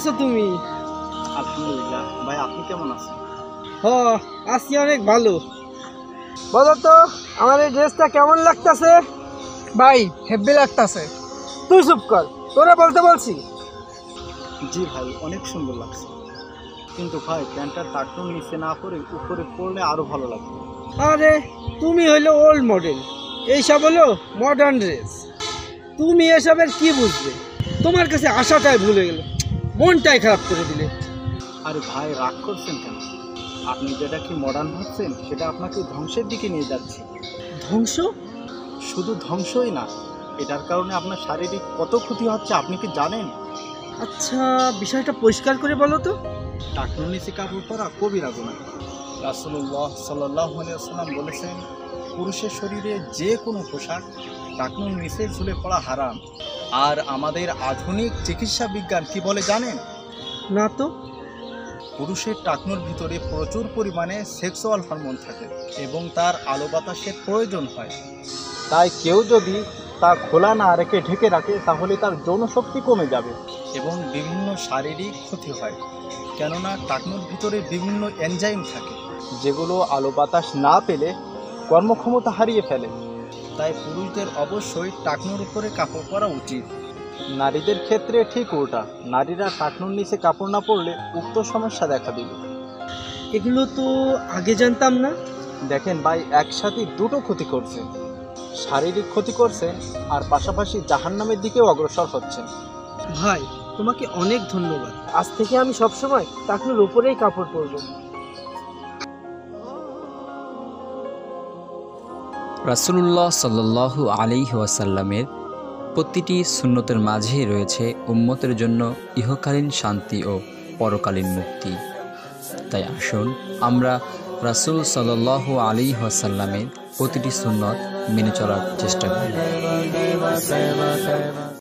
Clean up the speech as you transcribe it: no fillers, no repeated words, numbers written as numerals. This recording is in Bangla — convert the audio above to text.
আছো তুমি? আলহামদুলিল্লাহ ভাই, আপনি কেমন আছেন? আছি অনেক ভালো। বলো তো আমার এই ড্রেসটা কেমন লাগতেছে? ভাই হেব্বি লাগতাছে। তুই চুপ কর, তোরা বলতে বলছি। জি ভাই, অনেক সুন্দর লাগছে, কিন্তু ভাই প্যান্টটা টাকনুর নিচে না পরে উপরে পরলে আরো ভালো লাগবে। আরে তুমি হইলো ওল্ড মডেল, এইসব হলো মডার্ন ড্রেস। তুমি এসবের কি বুঝবে? তোমার কাছে আশাটাই ভুলে গেল, মনটাই খারাপ করে দিলে। আরে ভাই, রাগ করছেন কেন? আপনি যেটা কি মডার্ন ভাবছেন সেটা আপনাকে ধ্বংসের দিকে নিয়ে যাচ্ছে। ধ্বংস? শুধু ধ্বংসই না, এটার কারণে আপনার শারীরিক কত ক্ষতি হচ্ছে আপনি কি জানেন? আচ্ছা, বিষয়টা পরিষ্কার করে বলো তো। টাকনুর নিচে কাপড় পরা কবিরা গুনাহ। রাসূলুল্লাহ সাল্লাল্লাহু আলাইহি ওয়াসাল্লাম বলেছেন, পুরুষের শরীরে যে কোনো পোশাক টাকনুর নিচে ঝুলে পড়া হারাম। আর আমাদের আধুনিক চিকিৎসা বিজ্ঞান কি বলে জানেন? না তো। পুরুষের টাকনুর ভিতরে প্রচুর পরিমাণে সেক্সুয়াল হরমোন থাকে এবং তার আলো বাতাসের প্রয়োজন হয়। তাই কেউ যদি তা খোলা না রেখে ঢেকে রাখে তাহলে তার যৌন শক্তি কমে যাবে এবং বিভিন্ন শারীরিক ক্ষতি হয়। কেননা টাকনুর ভিতরে বিভিন্ন এনজাইম থাকে যেগুলো আলো বাতাস না পেলে কর্মক্ষমতা হারিয়ে ফেলে। তাই পুরুষদের অবশ্যই টাকনুর উপরে কাপড় পরা উচিত। নারীদের ক্ষেত্রে ঠিক উল্টা, নারীরা টাকনুর নিচে কাপড় না পরলে উক্ত সমস্যা দেখা দিবে। এগুলো তো আগে জানতাম না। দেখেন ভাই, একসাথে দুটো ক্ষতি করছেন, শারীরিক ক্ষতি করছেন আর পাশাপাশি জাহান্নামের দিকেও অগ্রসর হচ্ছেন। ভাই তোমাকে অনেক ধন্যবাদ, আজ থেকে আমি সবসময় টাকনুর উপরেই কাপড় পরবো। রাসূলুল্লাহ সাল্লাল্লাহু আলাইহি ওয়াসাল্লামের প্রতিটি সুন্নতের মাঝেই রয়েছে উম্মতের জন্য ইহকালীন শান্তি ও পরকালীন মুক্তি। তাই আসুন আমরা রাসূল সাল্লাল্লাহু আলাইহি ওয়াসাল্লামের প্রতিটি সুন্নত মেনে চলার চেষ্টা করি।